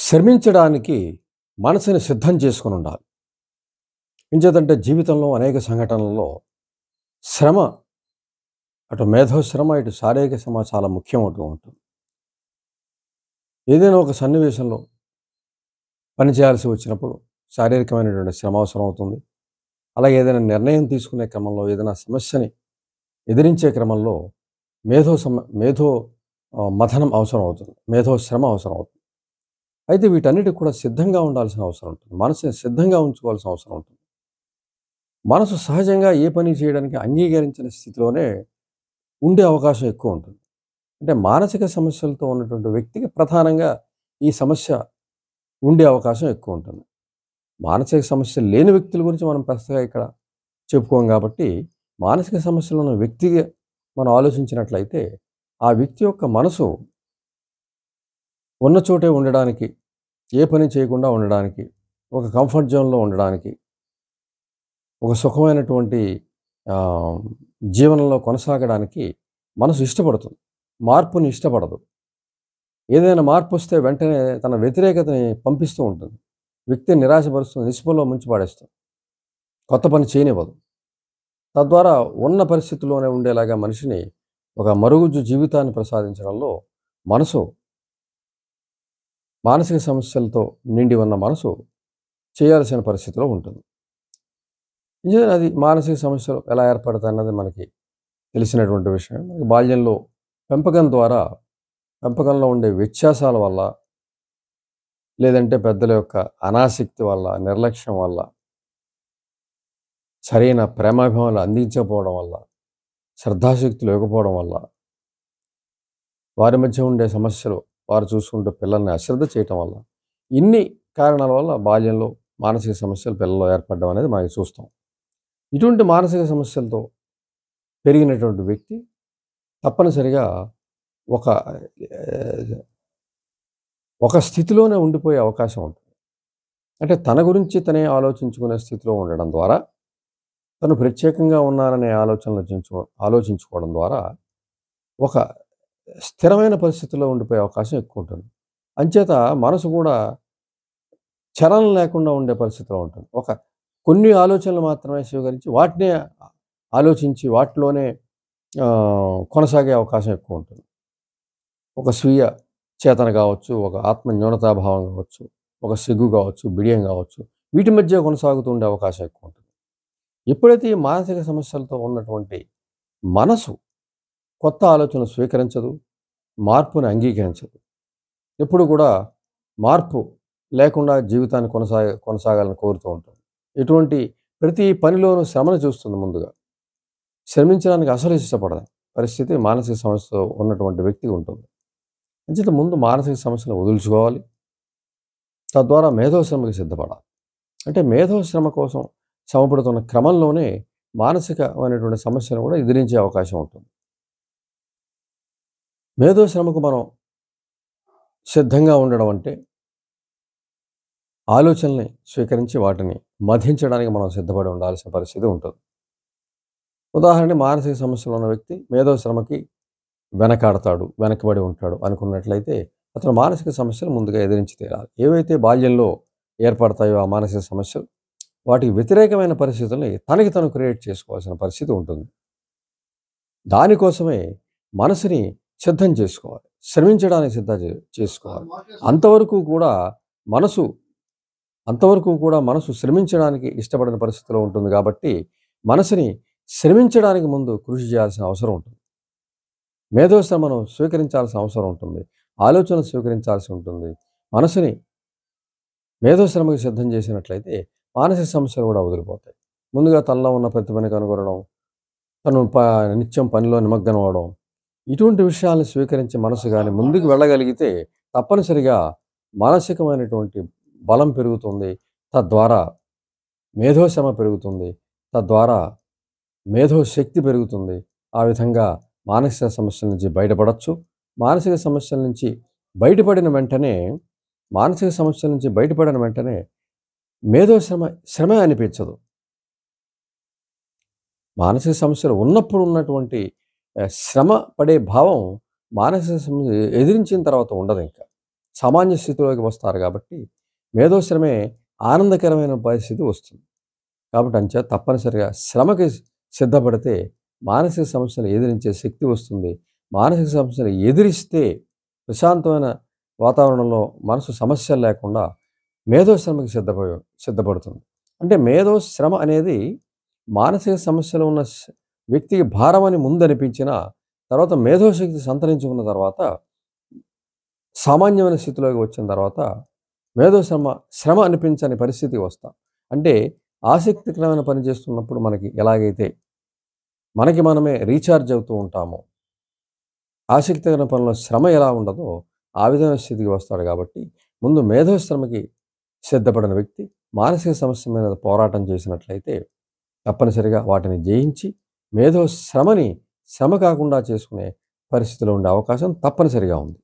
శ్రమించడానికి మనసుని సిద్ధం చేసుకొని ఉండాలి. ఎంచేతంటే జీవితంలో అనేక సంఘటనల్లో శ్రమ, అటు మేధో శ్రమ, ఇటు శారీరక శ్రమ చాలా ముఖ్యమవుతూ ఉంటుంది. ఏదైనా ఒక సన్నివేశంలో పని చేయాల్సి వచ్చినప్పుడు శారీరకమైనటువంటి శ్రమ అవసరం అవుతుంది. అలాగే ఏదైనా నిర్ణయం తీసుకునే క్రమంలో, ఏదైనా సమస్యని ఎదిరించే క్రమంలో మేధో మథనం అవసరం అవుతుంది. మేధో శ్రమ అవసరం అవుతుంది. అయితే వీటన్నిటికి కూడా సిద్ధంగా ఉండాల్సిన అవసరం ఉంటుంది. మనసుని సిద్ధంగా ఉంచుకోవాల్సిన అవసరం ఉంటుంది. మనసు సహజంగా ఏ పని చేయడానికి అంగీకరించిన స్థితిలోనే ఉండే అవకాశం ఎక్కువ ఉంటుంది. అంటే మానసిక సమస్యలతో ఉన్నటువంటి వ్యక్తికి ప్రధానంగా ఈ సమస్య ఉండే అవకాశం ఎక్కువ ఉంటుంది. మానసిక సమస్యలు లేని వ్యక్తుల గురించి మనం పెద్దగా ఇక్కడ చెప్పుకోం కాబట్టి, మానసిక సమస్యలు ఉన్న వ్యక్తిగా మనం ఆలోచించినట్లయితే, ఆ వ్యక్తి యొక్క మనసు ఉన్న చోటే ఉండడానికి, ఏ పని చేయకుండా ఉండడానికి, ఒక కంఫర్ట్ జోన్‌లో ఉండడానికి, ఒక సుఖమైనటువంటి ఆహ్, జీవనంలో కొనసాగడానికి మనసు ఇష్టపడుతుంది. మార్పుని ఇష్టపడదు. ఏదైనా మార్పొస్తే వెంటనే తన వ్యతిరేకతని పంపిస్తూ ఉంటుంది. వ్యక్తిని నిరాశపరుస్తుంది, నిస్పృహలో ముంచి పాడేస్తుంది. కొత్త పని చేయనివ్వదు. తద్వారా ఉన్న పరిస్థితిలోనే ఉండేలాగా మనిషిని ఒక మరుగుజ్జు జీవితాన్ని ప్రసాదించడంలో మనసు, మానసిక సమస్యలతో నిండి ఉన్న మనసు చేయాల్సిన పరిస్థితిలో ఉంటుంది. నిజంగా అది మానసిక సమస్యలు ఎలా ఏర్పడతాయన్నది మనకి తెలిసినటువంటి విషయం. మనకి బాల్యంలో పెంపకం ద్వారా, పెంపకంలో ఉండే వ్యత్యాసాల వల్ల, లేదంటే పెద్దల యొక్క అనాసక్తి వల్ల, నిర్లక్ష్యం వల్ల, సరైన ప్రేమాభిమానాలు అందించకపోవడం వల్ల, శ్రద్ధాశక్తులు ఇవ్వకపోవడం వల్ల, వారి మధ్య ఉండే సమస్యలు వారు చూసుకుంటూ పిల్లల్ని అశ్రద్ధ చేయటం వల్ల, ఇన్ని కారణాల వల్ల బాల్యంలో మానసిక సమస్యలు పిల్లల్లో ఏర్పడడం అనేది మనం చూస్తాం. ఇటువంటి మానసిక సమస్యలతో పెరిగినటువంటి వ్యక్తి తప్పనిసరిగా ఒక ఆహ్, ఒక స్థితిలోనే ఉండిపోయే అవకాశం ఉంటుంది. అంటే తన గురించి తనే ఆలోచించుకునే స్థితిలో ఉండడం ద్వారా, తను ప్రత్యేకంగా ఉన్నాననే ఆలోచించుకోవడం ద్వారా, ఒక స్థిరమైన పరిస్థితిలో ఉండిపోయే అవకాశం ఎక్కువ ఉంటుంది. అంచేత మనసు కూడా చలనం లేకుండా ఉండే పరిస్థితిలో ఉంటుంది. కొన్ని ఆలోచనలు మాత్రమే స్వీకరించి, వాటినే ఆలోచించి వాటిలోనే కొనసాగే అవకాశం ఎక్కువ ఉంటుంది. ఒక స్వీయ చేతన కావచ్చు, ఒక ఆత్మ న్యూనతాభావం కావచ్చు, ఒక సిగ్గు కావచ్చు, బిడియం కావచ్చు, వీటి మధ్య కొనసాగుతూ ఉండే అవకాశం ఎక్కువ ఉంటుంది. ఎప్పుడైతే ఈ మానసిక సమస్యలతో ఉన్నటువంటి మనసు కొత్త ఆలోచనలు స్వీకరించదు, మార్పుని అంగీకరించదు. ఎప్పుడు కూడా మార్పు లేకుండా జీవితాన్ని కొనసాగాలని కోరుతూ ఉంటుంది. ఎటువంటి ప్రతి పనిలోనూ శ్రమను చూస్తుంది ముందుగా. శ్రమించడానికి అసలు ఇష్టపడని పరిస్థితి మానసిక సమస్యతో ఉన్నటువంటి వ్యక్తికి ఉంటుంది. అంచేత ముందు మానసిక సమస్యను వదులుచుకోవాలి. తద్వారా మేధోశ్రమకి సిద్ధపడాలి. అంటే మేధోశ్రమ కోసం శ్రమపడుతున్న క్రమంలోనే మానసికమైనటువంటి సమస్యను కూడా ఎదిరించే అవకాశం ఉంటుంది. మేధోశ్రమకు మనం సిద్ధంగా ఉండడం అంటే, ఆలోచనల్ని స్వీకరించి వాటిని మధించడానికి మనం సిద్ధపడి ఉండాల్సిన పరిస్థితి ఉంటుంది. ఉదాహరణకి మానసిక సమస్యలు ఉన్న వ్యక్తి మేధోశ్రమకి వెనకబడి ఉంటాడు అనుకున్నట్లయితే, అతను మానసిక సమస్యలు ముందుగా ఎదిరించి తీరాలి. ఏవైతే బాల్యంలో ఏర్పడతాయో ఆ మానసిక సమస్యలు, వాటికి వ్యతిరేకమైన పరిస్థితుల్ని తనకి తను క్రియేట్ చేసుకోవాల్సిన పరిస్థితి ఉంటుంది. దానికోసమే మనసుని సిద్ధం చేసుకోవాలి. శ్రమించడానికి చేసుకోవాలి. అంతవరకు కూడా మనసు మనసు శ్రమించడానికి ఇష్టపడని పరిస్థితిలో ఉంటుంది కాబట్టి, మనసుని శ్రమించడానికి ముందు కృషి చేయాల్సిన అవసరం ఉంటుంది. మేధోశ్రమను స్వీకరించాల్సిన అవసరం ఉంటుంది. ఆలోచనలు స్వీకరించాల్సి ఉంటుంది. మనసుని మేధోశ్రమకి సిద్ధం చేసినట్లయితే మానసిక సమస్యలు కూడా వదిలిపోతాయి. ముందుగా తనలో ఉన్న ప్రతిభని కనుగొనడం, తను నిత్యం పనిలో నిమగ్నం అవ్వడం, ఇటువంటి విషయాలను స్వీకరించి మనసు గాని ముందుకు వెళ్ళగలిగితే తప్పనిసరిగా మానసికమైనటువంటి బలం పెరుగుతుంది. తద్వారా మేధోశ్రమ పెరుగుతుంది. తద్వారా మేధోశక్తి పెరుగుతుంది. ఆ విధంగా మానసిక సమస్యల నుంచి బయటపడొచ్చు. మానసిక సమస్యల నుంచి బయటపడిన వెంటనే మానసిక సమస్యల నుంచి బయటపడిన వెంటనే శ్రమే అనిపించదు. మానసిక సమస్యలు ఉన్నప్పుడు ఉన్నటువంటి శ్రమ పడే భావం మానసిక సమస్య ఎదిరించిన తర్వాత ఉండదింక. సామాన్య స్థితిలోకి వస్తారు కాబట్టి మేధోశ్రమే ఆనందకరమైన పరిస్థితి వస్తుంది. కాబట్టి అంచేత తప్పనిసరిగా శ్రమకి సిద్ధపడితే మానసిక సమస్యలు ఎదిరించే శక్తి వస్తుంది. మానసిక సమస్యలు ఎదిరిస్తే ప్రశాంతమైన వాతావరణంలో మనసు సమస్యలు లేకుండా మేధోశ్రమకి సిద్ధపడుతుంది. అంటే మేధోశ్రమ అనేది మానసిక సమస్యలు ఉన్న వ్యక్తికి భారమని ముందు అనిపించినా తర్వాత మేధోశక్తి సంతరించుకున్న తర్వాత సామాన్యమైన స్థితిలోకి వచ్చిన తర్వాత శ్రమ అనిపించని పరిస్థితికి వస్తాం. అంటే ఆసక్తికరమైన పని చేస్తున్నప్పుడు మనకి ఎలాగైతే మనకి మనమే రీఛార్జ్ అవుతూ ఉంటామో, ఆసక్తికరమైన పనిలో శ్రమ ఎలా ఉండదో ఆ విధమైన స్థితికి వస్తాడు. కాబట్టి ముందు మేధోశ్రమకి సిద్ధపడిన వ్యక్తి మానసిక సమస్య మీద పోరాటం చేసినట్లయితే తప్పనిసరిగా వాటిని జయించి మేధోశ్రమని శ్రమ కాకుండా చేసుకునే పరిస్థితిలో ఉండే అవకాశం తప్పనిసరిగా ఉంది.